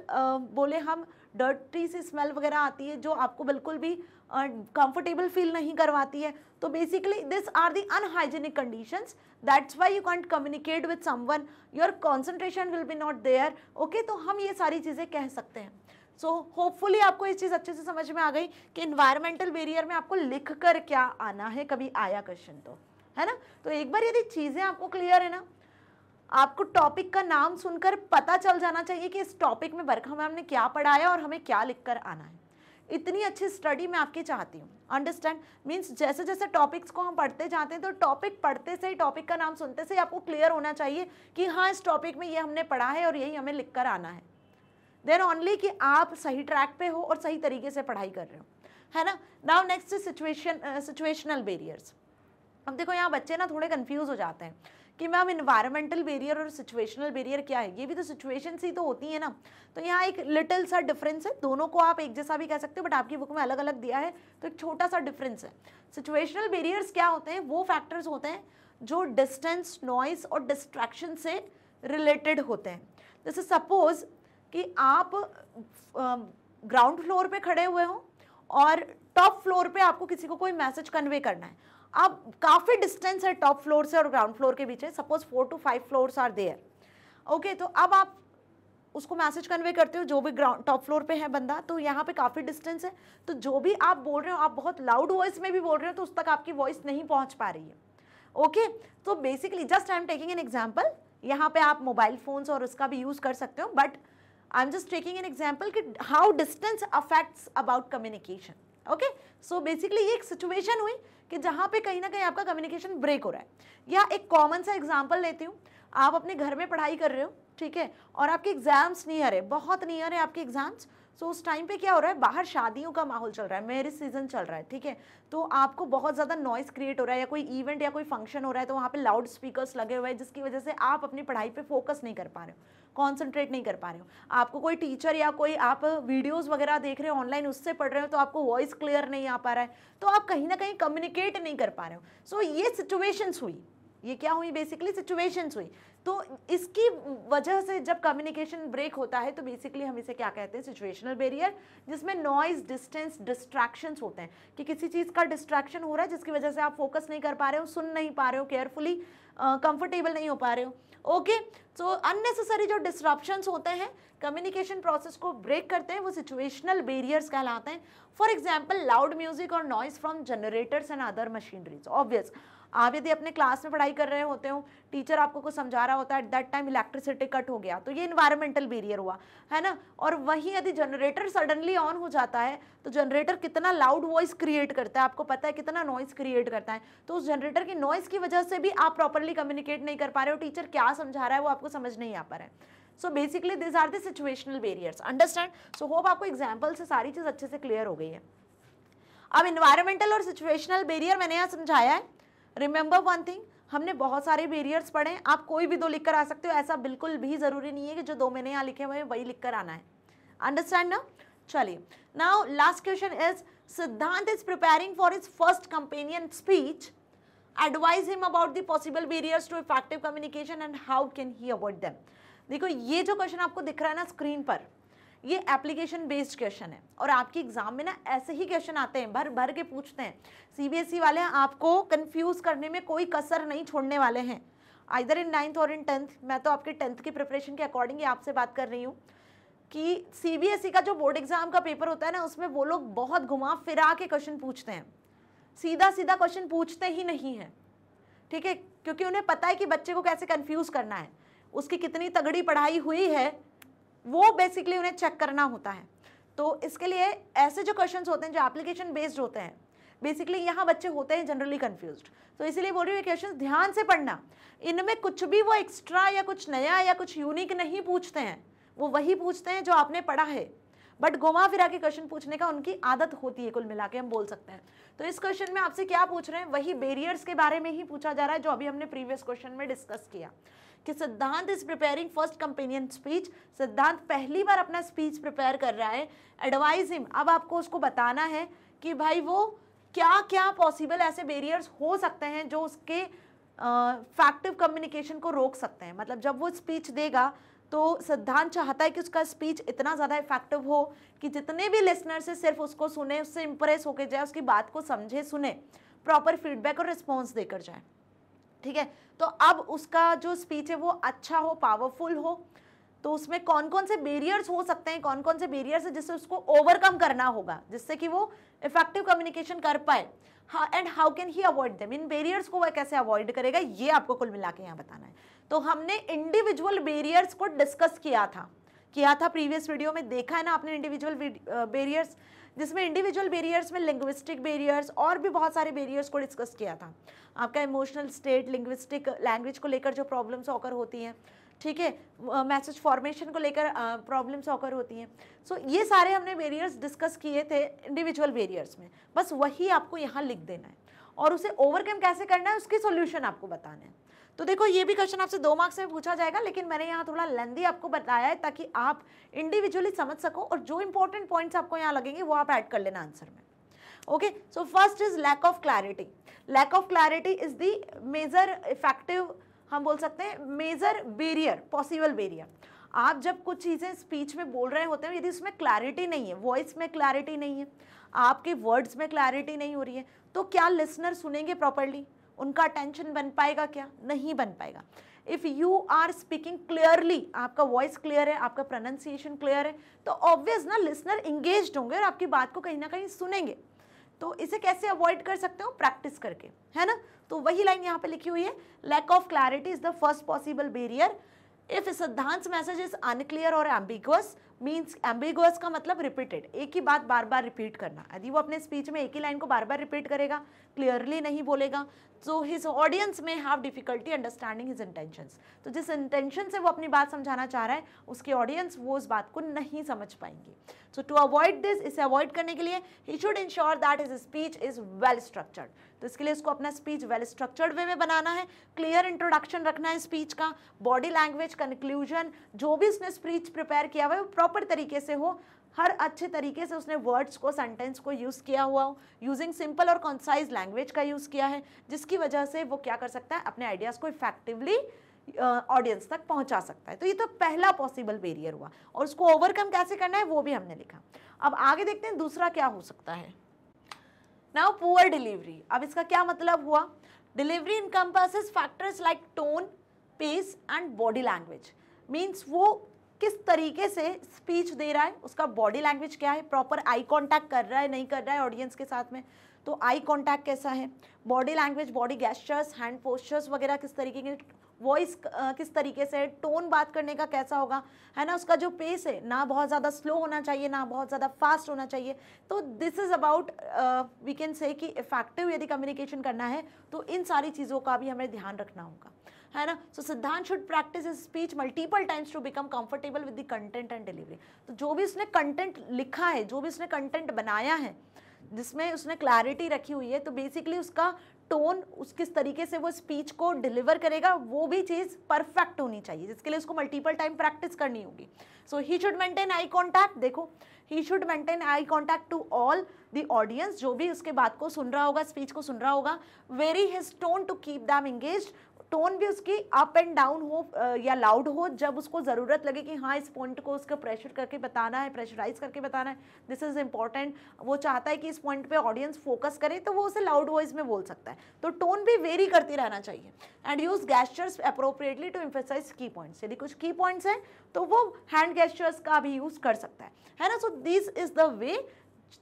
बोले हम डर्टी सी स्मेल वगैरह आती है जो आपको बिल्कुल भी कंफर्टेबल फील नहीं करवाती है, तो basically this are the unhygienic conditions, that's why you can't communicate with someone, your concentration will be not there. Okay, तो हम ये सारी चीज़ें कह सकते हैं। सो होपफुली आपको ये चीज़ अच्छे से समझ में आ गई कि इन्वायरमेंटल बैरियर में आपको लिख कर क्या आना है, कभी आया क्वेश्चन तो, है ना। तो एक बार यदि चीज़ें आपको क्लियर है ना, आपको टॉपिक का नाम सुनकर पता चल जाना चाहिए कि इस टॉपिक में बरखा मैम ने क्या पढ़ाया और हमें क्या लिखकर आना है। इतनी अच्छी स्टडी मैं आपकी चाहती हूँ। अंडरस्टैंड मीन्स जैसे जैसे टॉपिक्स को हम पढ़ते जाते हैं तो टॉपिक पढ़ते से ही, टॉपिक का नाम सुनते से ही आपको क्लियर होना चाहिए कि हाँ इस टॉपिक में ये हमने पढ़ा है और यही हमें लिख कर आना है। देन ओनली कि आप सही ट्रैक पे हो और सही तरीके से पढ़ाई कर रहे हो, है ना। Now next situational barriers. अब देखो यहाँ बच्चे ना थोड़े कंफ्यूज हो जाते हैं कि मैम इन्वायरमेंटल बैरियर और सिचुएशनल बैरियर क्या है, ये भी तो सिचुएशंस ही तो होती है ना। तो यहाँ एक लिटिल सा डिफरेंस है, दोनों को आप एक जैसा भी कह सकते हो बट आपकी बुक में अलग अलग दिया है, तो एक छोटा सा डिफरेंस है। सिचुएशनल बैरियर्स क्या होते हैं? वो फैक्टर्स होते हैं जो डिस्टेंस, नॉइस और डिस्ट्रैक्शन से रिलेटेड होते हैं। जैसे सपोज कि आप ग्राउंड फ्लोर पे खड़े हुए हो और टॉप फ्लोर पे आपको किसी को कोई मैसेज कन्वे करना है। अब काफ़ी डिस्टेंस है टॉप फ्लोर से और ग्राउंड फ्लोर के बीच, suppose 4 to 5 floors are there. Okay, तो अब आप उसको मैसेज कन्वे करते हो, जो भी ग्राउंड टॉप फ्लोर पे है बंदा, तो यहाँ पे काफ़ी डिस्टेंस है, तो जो भी आप बोल रहे हो, आप बहुत लाउड वॉइस में भी बोल रहे हो तो उस तक आपकी वॉइस नहीं पहुँच पा रही है। ओके, तो basically just I am taking an example, यहाँ पे आप मोबाइल फोन्स और उसका भी यूज़ कर सकते हो, but I am just taking an example कि how distance affects about communication. Okay, so basically ये एक सिचुएशन हुई कि जहाँ पे कहीं ना कहीं आपका कम्युनिकेशन ब्रेक हो रहा है। या एक कॉमन सा एग्जांपल लेती हूँ, आप अपने घर में पढ़ाई कर रहे हो, ठीक है, और आपके एग्जाम्स नियर है, बहुत नियर है आपके एग्जाम्स। सो उस टाइम पे क्या हो रहा है, बाहर शादियों का माहौल चल रहा है, मैरिज सीजन चल रहा है, ठीक है, तो आपको बहुत ज़्यादा नॉइस क्रिएट हो रहा है, या कोई इवेंट या कोई फंक्शन हो रहा है तो वहाँ पे लाउड स्पीकर्स लगे हुए हैं, जिसकी वजह से आप अपनी पढ़ाई पे फोकस नहीं कर पा रहे हो, कॉन्सेंट्रेट नहीं कर पा रहे हो। आपको कोई टीचर या कोई आप वीडियोस वगैरह देख रहे हो ऑनलाइन, उससे पढ़ रहे हो तो आपको वॉइस क्लियर नहीं आ पा रहा है, तो आप कहीं ना कहीं कम्युनिकेट नहीं कर पा रहे हो। सो ये सिचुएशंस हुई, ये क्या हुई, बेसिकली सिचुएशंस हुई। तो इसकी वजह से जब कम्युनिकेशन ब्रेक होता है तो बेसिकली हम इसे क्या कहते हैं, सिचुएशनल बैरियर, जिसमें नॉइज, डिस्टेंस, डिस्ट्रैक्शंस होते हैं कि किसी चीज़ का डिस्ट्रैक्शन हो रहा है जिसकी वजह से आप फोकस नहीं कर पा रहे हो, सुन नहीं पा रहे हो केयरफुली, कंफर्टेबल नहीं हो पा रहे हो। ओके, सो अननेसेसरी जो डिस्ट्रप्शंस होते हैं कम्युनिकेशन प्रोसेस को ब्रेक करते हैं, वो सिचुएशनल बैरियर्स कहलाते हैं। फॉर एग्जाम्पल लाउड म्यूजिक और noise from generators and other machineries. Obvious, आप यदि अपने क्लास में पढ़ाई कर रहे होते हो, टीचर आपको कुछ समझा रहा होता है, at that time electricity cut हो गया, तो ये इन्वायरमेंटल बैरियर हुआ, है ना। और वहीं यदि जनरेटर सडनली ऑन हो जाता है तो जनरेटर कितना लाउड वॉइस क्रिएट करता है, आपको पता है कितना नॉइस क्रिएट करता है, तो उस जनरेटर की नॉइस की वजह से भी आप प्रॉपरली कम्युनिकेट नहीं कर पा रहे हो, टीचर क्या समझा रहा है वो आपको समझ नहीं आ पा रहा है। So basically this are the situational barriers. Understand? So hope आपको एग्जाम्पल से सारी चीज़ अच्छे से क्लियर हो गई है। अब इन्वायरमेंटल और सिचुएशनल बैरियर मैंने यहाँ समझाया है। रिमेंबर वन थिंग, हमने बहुत सारे बैरियर्स पढ़े, आप कोई भी दो लिखकर आ सकते हो, ऐसा बिल्कुल भी जरूरी नहीं है कि जो दो मैंने यहाँ लिखे हुए हैं वही लिखकर आना है। अंडरस्टैंड ना? चलिए, now last question is, Siddhant is preparing for his first companion speech, advise him about the possible barriers to effective communication and how can he avoid them. देखो ये जो क्वेश्चन आपको दिख रहा है ना स्क्रीन पर, ये एप्लीकेशन बेस्ड क्वेश्चन है और आपके एग्जाम में ना ऐसे ही क्वेश्चन आते हैं, भर भर के पूछते हैं। सीबीएसई वाले आपको कंफ्यूज करने में कोई कसर नहीं छोड़ने वाले हैं, आइदर इन 9th और इन 10th। मैं तो आपके 10th की प्रिपरेशन के अकॉर्डिंग आपसे बात कर रही हूँ कि सीबीएसई का जो बोर्ड एग्जाम का पेपर होता है ना, उसमें वो लोग बहुत घुमा फिरा के क्वेश्चन पूछते हैं, सीधा सीधा क्वेश्चन पूछते ही नहीं है, ठीक है, क्योंकि उन्हें पता है कि बच्चे को कैसे कंफ्यूज करना है, उसकी कितनी तगड़ी पढ़ाई हुई है वो बेसिकली उन्हें चेक करना होता है। तो इसके लिए ऐसे जो क्वेश्चंस होते हैं जो एप्लीकेशन बेस्ड होते हैं, बेसिकली यहाँ बच्चे होते हैं जनरली कंफ्यूज्ड, तो इसीलिए बोल रही हूँ क्वेश्चन ध्यान से पढ़ना। इनमें कुछ भी वो एक्स्ट्रा या कुछ नया या कुछ यूनिक नहीं पूछते हैं, वो वही पूछते हैं जो आपने पढ़ा है, बट घुमा फिरा के क्वेश्चन पूछने का उनकी आदत होती है, कुल मिला के हम बोल सकते हैं। तो इस क्वेश्चन में आपसे क्या पूछ रहे हैं, वही बैरियर्स के बारे में ही पूछा जा रहा है जो अभी हमने प्रीवियस क्वेश्चन में डिस्कस किया कि सिद्धांत is preparing first companion speech. सिद्धांत पहली बार अपना स्पीच प्रिपेयर कर रहा है। एडवाइज हिम, अब आपको उसको बताना है कि भाई वो क्या क्या पॉसिबल ऐसे बैरियर्स हो सकते हैं जो उसके फैक्टिव कम्युनिकेशन को रोक सकते हैं। मतलब जब वो स्पीच देगा तो सिद्धांत चाहता है कि उसका स्पीच इतना ज़्यादा इफेक्टिव हो कि जितने भी लिसनर से सिर्फ उसको सुने, उससे इंप्रेस होके जाए, उसकी बात को समझे, सुने, प्रॉपर फीडबैक और रिस्पॉन्स देकर जाए। ठीक है, तो अब उसका जो स्पीच है वो अच्छा हो, पावरफुल हो, तो उसमें कौन कौन से बैरियर्स हो सकते हैं, कौन कौन से बैरियर्स है जिससे उसको ओवरकम करना होगा, जिससे कि वो इफेक्टिव कम्युनिकेशन कर पाए, and how can he avoid them, in barriers को वह कैसे अवॉइड करेगा, ये आपको कुल मिला के यहाँ बताना है। तो हमने इंडिविजुअल बैरियर्स को डिस्कस किया था प्रीवियस वीडियो में, देखा है ना आपने इंडिविजुअल बैरियर्स, जिसमें इंडिविजुअल बैरियर्स में लिंग्विस्टिक बैरियर्स और भी बहुत सारे बैरियर्स को डिस्कस किया था। आपका इमोशनल स्टेट, लिंग्विस्टिक लैंग्वेज को लेकर जो प्रॉब्लम्स ऑकर होती हैं, ठीक है, मैसेज फॉर्मेशन को लेकर प्रॉब्लम्स ऑकर होती हैं। सो ये सारे हमने बैरियर्स डिस्कस किए थे इंडिविजुअल बैरियर्स में, बस वही आपको यहाँ लिख देना है और उसे ओवरकम कैसे करना है उसकी सॉल्यूशन आपको बताना है। तो देखो ये भी क्वेश्चन आपसे 2 मार्क्स में पूछा जाएगा, लेकिन मैंने यहाँ थोड़ा लेंदी आपको बताया है ताकि आप इंडिविजुअली समझ सको और जो इंपॉर्टेंट पॉइंट्स आपको यहाँ लगेंगे वो आप ऐड कर लेना आंसर में। Okay, so first is lack of clarity. Lack of clarity is the major effective, हम बोल सकते हैं मेजर बैरियर, पॉसिबल बैरियर। आप जब कुछ चीज़ें स्पीच में बोल रहे होते हैं, यदि उसमें क्लैरिटी नहीं है, वॉइस में क्लैरिटी नहीं है, आपके वर्ड्स में क्लैरिटी नहीं हो रही है, तो क्या लिसनर सुनेंगे प्रॉपरली, उनका अटेंशन बन पाएगा, क्या नहीं बन पाएगा। If you are speaking clearly, आपका वॉइस क्लियर है, आपका प्रोनाउंसिएशन क्लियर है, तो ऑब्वियस ना लिसनर इंगेज्ड होंगे और आपकी बात को कहीं ना कहीं सुनेंगे। तो इसे कैसे अवॉइड कर सकते हो, प्रैक्टिस करके, है ना। तो वही लाइन यहाँ पे लिखी हुई है, lack of clarity is the first possible barrier. If Siddhant message is unclear और एम्बिगुअस, मीन्स एम्बिगुअस का मतलब रिपीटेड, एक ही बात बार बार रिपीट करना। यदि वो अपने स्पीच में एक ही लाइन को बार बार रिपीट करेगा, क्लियरली नहीं बोलेगा, तो हिज ऑडियंस में have difficulty understanding his intentions. तो जिस इंटेंशन से वो अपनी बात समझाना चाह रहा है, उसकी ऑडियंस वो उस बात को नहीं समझ पाएंगी। सो टू अवॉइड दिस, इसे अवॉइड करने के लिए he should ensure that his speech is well structured. तो इसके लिए इसको अपना स्पीच वेल स्ट्रक्चर्ड वे में बनाना है, क्लियर इंट्रोडक्शन रखना है स्पीच का, बॉडी लैंग्वेज, कंक्लूजन, जो भी उसने स्पीच प्रिपेयर किया हुआ है वो प्रॉपर तरीके से हो, हर अच्छे तरीके से उसने वर्ड्स को, सेंटेंस को यूज़ किया हुआ हो, यूजिंग सिंपल और कॉन्साइज लैंग्वेज का यूज़ किया है, जिसकी वजह से वो क्या कर सकता है, अपने आइडियाज़ को इफेक्टिवली ऑडियंस तक पहुंचा सकता है। तो ये तो पहला पॉसिबल बैरियर हुआ, और उसको ओवरकम कैसे करना है वो भी हमने लिखा। अब आगे देखते हैं दूसरा क्या हो सकता है। नाउ पुअर डिलीवरी, अब इसका क्या मतलब हुआ, delivery encompasses factors like tone, pace and body language. Means वो किस तरीके से स्पीच दे रहा है, उसका बॉडी लैंग्वेज क्या है, प्रॉपर आई कांटेक्ट कर रहा है, नहीं कर रहा है ऑडियंस के साथ में, तो आई कांटेक्ट कैसा है, body language, body gestures, hand postures वगैरह किस तरीके के, वॉइस किस तरीके से, टोन बात करने का कैसा होगा, है ना, उसका जो पेस है ना बहुत ज़्यादा स्लो होना चाहिए ना बहुत ज़्यादा फास्ट होना चाहिए। तो this is about we can say कि इफेक्टिव यदि कम्युनिकेशन करना है तो इन सारी चीज़ों का भी हमें ध्यान रखना होगा, है ना। So Siddhant should practise his speech multiple times to become comfortable with the content and delivery. तो जो भी उसने कंटेंट लिखा है, जो भी उसने कंटेंट बनाया है जिसमें उसने क्लैरिटी रखी हुई है, तो बेसिकली उसका टोन, उस किस तरीके से वो स्पीच को डिलीवर करेगा, वो भी चीज़ परफेक्ट होनी चाहिए, जिसके लिए उसको मल्टीपल टाइम प्रैक्टिस करनी होगी। So he should maintain eye contact, देखो he should maintain eye contact to all the audience, जो भी उसके बात को सुन रहा होगा, स्पीच को सुन रहा होगा, vary his tone to keep them engaged, tone भी उसकी अप एंड डाउन हो या लाउड हो, जब उसको ज़रूरत लगे कि हाँ इस पॉइंट को उसको प्रेशर करके बताना है, प्रेशराइज करके बताना है, दिस इज़ इंपॉर्टेंट, वो चाहता है कि इस पॉइंट पे ऑडियंस फोकस करे, तो वो उसे लाउड वॉइस में बोल सकता है। तो टोन भी वेरी करती रहना चाहिए। And use gestures appropriately to emphasise key points, यदि कुछ की पॉइंट्स हैं तो वो हैंड गैस्चर्स का भी यूज़ कर सकता है ना। So this is the way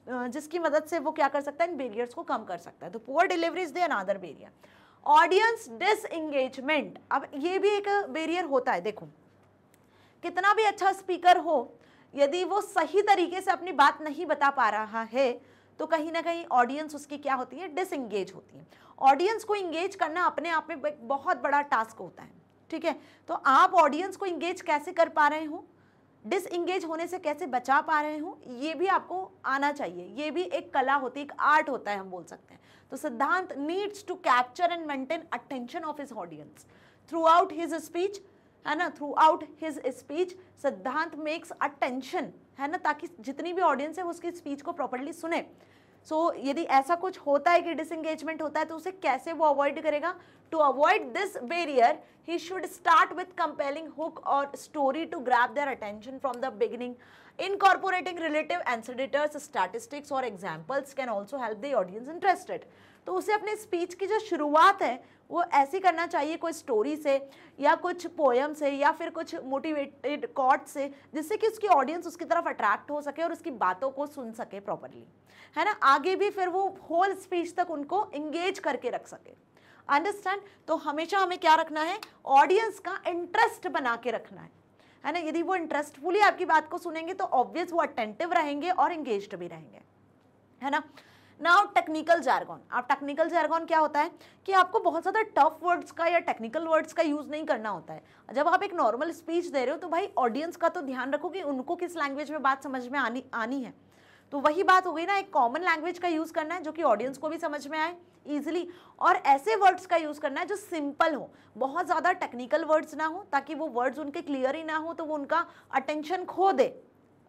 जिसकी मदद से वो क्या कर सकता है, इन बैरियर्स को कम कर सकता है। तो poor delivery is the another barrier. Audience disengagement, अब ये भी एक बैरियर होता है। देखो कितना भी अच्छा स्पीकर हो, यदि वो सही तरीके से अपनी बात नहीं बता पा रहा है तो कहीं ना कहीं ऑडियंस उसकी क्या होती है, डिसएंगेज होती है। ऑडियंस को इंगेज करना अपने आप में एक बहुत बड़ा टास्क होता है, ठीक है। तो आप ऑडियंस को इंगेज कैसे कर पा रहे हो, डिसएंगेज होने से कैसे बचा पा रहे हो, ये भी आपको आना चाहिए। ये भी एक कला होती है, एक आर्ट होता है, हम बोल सकते हैं। तो Siddhant needs to capture and maintain attention of his audience throughout his speech, है ना। Throughout his speech Siddhant makes attention, है ना, ताकि जितनी भी ऑडियंस है वो उसकी स्पीच को प्रॉपर्ली सुने। सो यदि ऐसा कुछ होता है कि डिसएंगेजमेंट होता है तो उसे कैसे वो अवॉइड करेगा। To avoid this barrier he should start with compelling hook और story to grab their attention from the beginning. Incorporating relative anecdotes, statistics और examples can also help the audience interested. तो उसे अपने स्पीच की जो शुरुआत है वो ऐसी करना चाहिए, कोई स्टोरी से या कुछ पोएम से या फिर कुछ मोटिवेटेड कोट से, जिससे कि उसकी ऑडियंस उसकी तरफ अट्रैक्ट हो सके और उसकी बातों को सुन सके प्रॉपरली, है ना। आगे भी फिर वो होल स्पीच तक उनको इंगेज करके रख सके। अंडरस्टैंड। तो हमेशा हमें क्या रखना है, ऑडियंस का इंटरेस्ट बना के रखना है ना। यदि वो इंटरेस्टफुली आपकी बात को सुनेंगे तो ऑब्वियस वो अटेंटिव रहेंगे और एंगेज्ड भी रहेंगे, है ना। Now technical jargon. अब टेक्निकल जार्गन क्या होता है कि आपको बहुत ज़्यादा टफ वर्ड्स का या टेक्निकल वर्ड्स का यूज़ नहीं करना होता है। जब आप एक नॉर्मल स्पीच दे रहे हो तो भाई ऑडियंस का तो ध्यान रखो कि उनको किस लैंग्वेज में बात समझ में आनी है। तो वही बात हो गई ना, एक कॉमन लैंग्वेज का यूज़ करना है जो कि ऑडियंस को भी समझ में आए ईजिली, और ऐसे वर्ड्स का यूज़ करना है जो सिंपल हो, बहुत ज़्यादा टेक्निकल वर्ड्स ना हो, ताकि वो वर्ड्स उनके क्लियर ही ना हो तो वो उनका अटेंशन खो दे।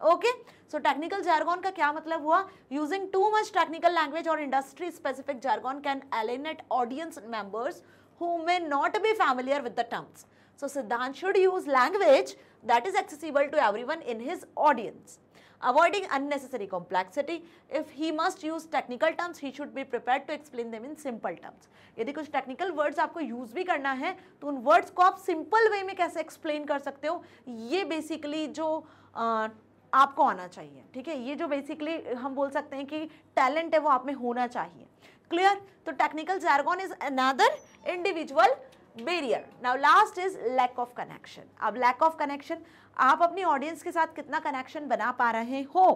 ओके, सो टेक्निकल जार्गन का क्या मतलब हुआ, using too much technical language और industry specific jargon can alienate audience members who may not be familiar with the terms. So Siddhant should use language that is accessible to everyone in his audience, avoiding unnecessary complexity. If he must use technical terms, he should be prepared to explain them in simple terms. यदि कुछ technical words आपको use भी करना है तो उन words को आप सिंपल वे में कैसे एक्सप्लेन कर सकते हो, ये बेसिकली जो आपको आना चाहिए, ठीक है। ये जो बेसिकली हम बोल सकते हैं कि टैलेंट है वो आप में होना चाहिए। क्लियर। तो technical jargon is another individual barrier. Now last is lack of connection. अब लैक ऑफ कनेक्शन, आप अपनी ऑडियंस के साथ कितना कनेक्शन बना पा रहे हो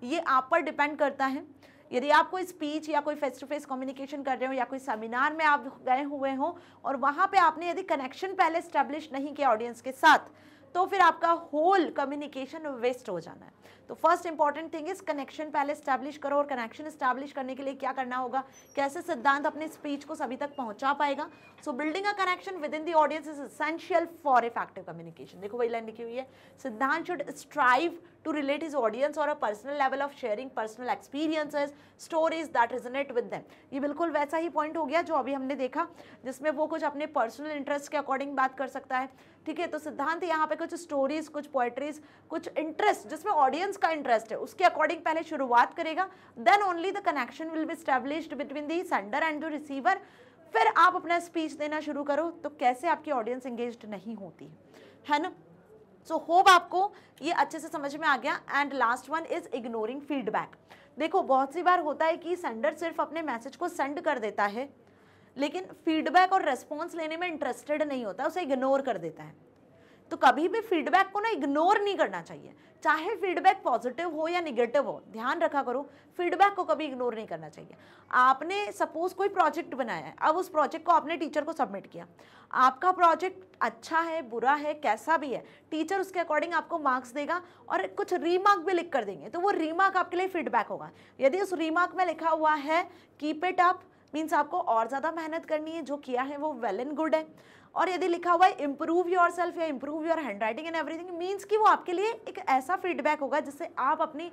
ये आप पर डिपेंड करता है। यदि आप कोई स्पीच या कोई फेस टू फेस कम्युनिकेशन कर रहे हो या कोई सेमिनार में आप गए हुए हो और वहाँ पे आपने यदि कनेक्शन पहले स्टैब्लिश नहीं किया ऑडियंस के साथ, तो फिर आपका होल कम्युनिकेशन वेस्ट हो जाना है। तो first important thing is connection पहले स्टैब्लिश करो। और कनेक्शन स्टैब्लिश करने के लिए क्या करना होगा, कैसे सिद्धांत अपने स्पीच को सभी तक पहुंचा पाएगा। सो building a connection with in the audience is essential for effective communication. देखो वही लाइन लिखी हुई है, सिद्धांत should strive to relate his audience or a personal level of sharing personal experiences, stories that resonate with them. ये बिल्कुल वैसा ही point हो गया जो अभी हमने देखा, जिसमें वो कुछ अपने पर्सनल इंटरेस्ट के अकॉर्डिंग बात कर सकता है, ठीक है। तो सिद्धांत यहाँ पे कुछ स्टोरीज, कुछ पोएट्रीज, कुछ इंटरेस्ट जिसमें ऑडियंस का इंटरेस्ट है उसके अकॉर्डिंग पहले शुरुआत करेगा, then only the connection will be established between the sender and the receiver. फिर आप अपना स्पीच देना शुरू करो। तो कैसे आपकी ऑडियंस एंगेज्ड नहीं होती है ना। सो होप आपको ये अच्छे से समझ में आ गया। And last one is ignoring feedback. देखो बहुत सी बार होता है कि सेंडर सिर्फ अपने मैसेज को सेंड कर देता है लेकिन फीडबैक और रेस्पॉन्स लेने में इंटरेस्टेड नहीं होता, उसे इग्नोर कर देता है। तो कभी भी फीडबैक को ना इग्नोर नहीं करना चाहिए, चाहे फीडबैक पॉजिटिव हो या निगेटिव हो, ध्यान रखा करो फीडबैक को कभी इग्नोर नहीं करना चाहिए। आपने सपोज कोई प्रोजेक्ट बनाया है, अब उस प्रोजेक्ट को आपने टीचर को सबमिट किया, आपका प्रोजेक्ट अच्छा है बुरा है कैसा भी है, टीचर उसके अकॉर्डिंग आपको मार्क्स देगा और कुछ रीमार्क भी लिख कर देंगे, तो वो रीमार्क आपके लिए फीडबैक होगा। यदि उस रीमार्क में लिखा हुआ है कीप इट अप, मीन्स आपको और ज़्यादा मेहनत करनी है, जो किया है वो वेल एंड गुड है। और यदि लिखा हुआ है इम्प्रूव योर सेल्फ या improve your hand writing and everything, means कि वो आपके लिए एक ऐसा फीडबैक होगा जिससे आप अपनी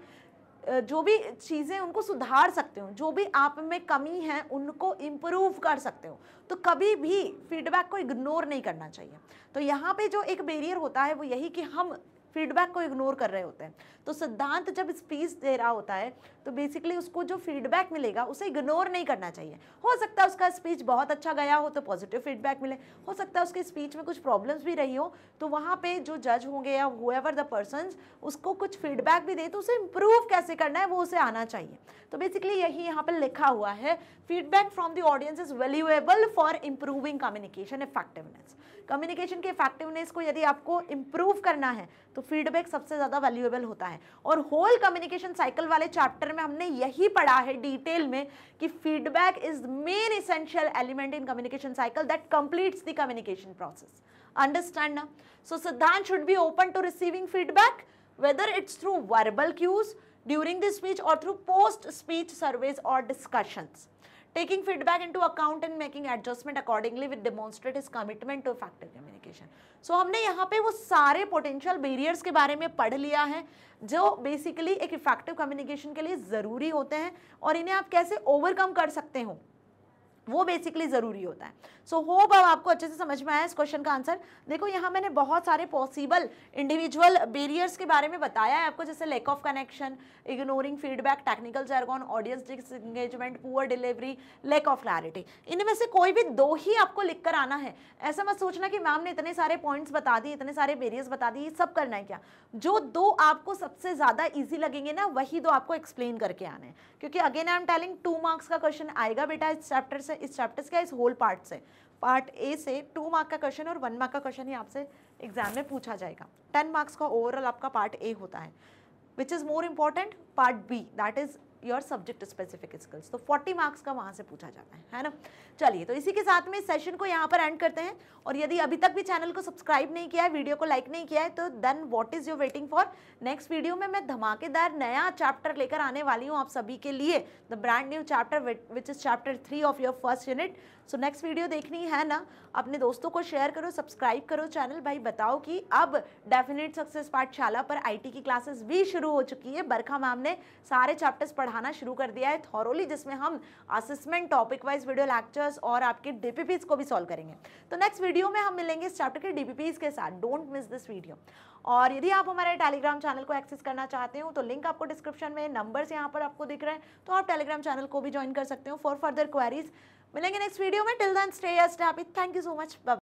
जो भी चीज़ें उनको सुधार सकते हो, जो भी आप में कमी है उनको इम्प्रूव कर सकते हो। तो कभी भी फीडबैक को इग्नोर नहीं करना चाहिए। तो यहाँ पे जो एक बैरियर होता है वो यही कि हम फीडबैक को इग्नोर कर रहे होते हैं। तो सिद्धांत जब स्पीच दे रहा होता है तो बेसिकली उसको जो फीडबैक मिलेगा उसे इग्नोर नहीं करना चाहिए। हो सकता है उसका स्पीच बहुत अच्छा गया हो तो पॉजिटिव फीडबैक मिले, हो सकता है उसके स्पीच में कुछ प्रॉब्लम्स भी रही हो तो वहाँ पे जो जज होंगे या हुएवर द पर्सन्स उसको कुछ फीडबैक भी दे तो उसे इम्प्रूव कैसे करना है वो उसे आना चाहिए। तो बेसिकली यही यहाँ पर लिखा हुआ है, feedback from the audience is valuable for improving communication effectiveness. Communication के इफेक्टिवनेस को यदि आपको इम्प्रूव करना है तो तो फीडबैक सबसे ज़्यादा वैल्यूएबल होता है। और होल कम्युनिकेशन साइकिल वाले चैप्टर में हमने यही पढ़ा है डिटेल में कि feedback is main essential element in communication cycle that completes the communication process. Understand ना? So Siddhant should be open to receiving feedback whether it's through verbal cues during the speech or through post speech surveys or discussions, taking feedback into account and making adjustment accordingly with demonstrate his commitment to effective communication। So हमने यहाँ पे वो सारे potential barriers के बारे में पढ़ लिया है जो बेसिकली एक इफेक्टिव कम्युनिकेशन के लिए ज़रूरी होते हैं और इन्हें आप कैसे ओवरकम कर सकते हो वो बेसिकली जरूरी होता है। सो होप अब आपको अच्छे से समझ में आया इस क्वेश्चन का आंसर। देखो यहाँ मैंने बहुत सारे पॉसिबल इंडिविजुअल बैरियर्स के बारे में बताया है आपको, जैसे lack of connection, ignoring feedback, technical jargon, audience disengagement, poor delivery, lack of clarity. इनमें से कोई भी 2 ही आपको लिख कर आना है। ऐसा मत सोचना कि मैम ने इतने सारे पॉइंट्स बता दिए, इतने सारे बैरियर्स बता दिए, सब करना है क्या। जो 2 आपको सबसे ज्यादा ईजी लगेंगे ना वही 2 आपको एक्सप्लेन करके आने हैं, क्योंकि again I am telling 2 marks का क्वेश्चन आएगा बेटा इस चैप्टर से, इस चैप्टर का इस होल पार्ट से। पार्ट ए से 2 मार्क का क्वेश्चन और 1 मार्क का क्वेश्चन ही आपसे एग्जाम में पूछा जाएगा। 10 मार्क्स का ओवरऑल आपका पार्ट ए होता है, which is more important part B, that is your subject specific skills. तो 40 मार्क्स का वहाँ से पूछा जाता है ना। चलिए तो इसी के साथ में इस सेशन को यहाँ पर एंड करते हैं। और यदि अभी तक भी चैनल को सब्सक्राइब नहीं किया है, वीडियो को लाइक नहीं किया है, तो then what is your waiting for. Next video में मैं धमाकेदार नया चैप्टर लेकर आने वाली हूँ आप सभी के लिए, the brand new chapter which is chapter 3 of your first unit. So next video देखनी है ना, अपने दोस्तों को शेयर करो, सब्सक्राइब करो चैनल। भाई बताओ कि अब डेफिनेट सक्सेस पाठशाला पर आईटी की क्लासेस भी शुरू हो चुकी है। बरखा मैम ने सारे चैप्टर्स पढ़ाना शुरू कर दिया है थॉरोली, जिसमें हम assessment, topic wise video lectures और आपके डीपीपीज को भी सॉल्व करेंगे। तो नेक्स्ट वीडियो में हम मिलेंगे इस चैप्टर के डीपीपीज के साथ। Don't miss this video. और यदि आप हमारे टेलीग्राम चैनल को एक्सेस करना चाहते हो तो लिंक आपको डिस्क्रिप्शन में, नंबर्स यहाँ पर आपको दिख रहे हैं, तो आप टेलीग्राम चैनल को भी ज्वाइन कर सकते हो फॉर फर्दर क्वेरीज। मिलेंगे नेक्स्ट वीडियो में। Till then stay happy. Thank you so much. Bye.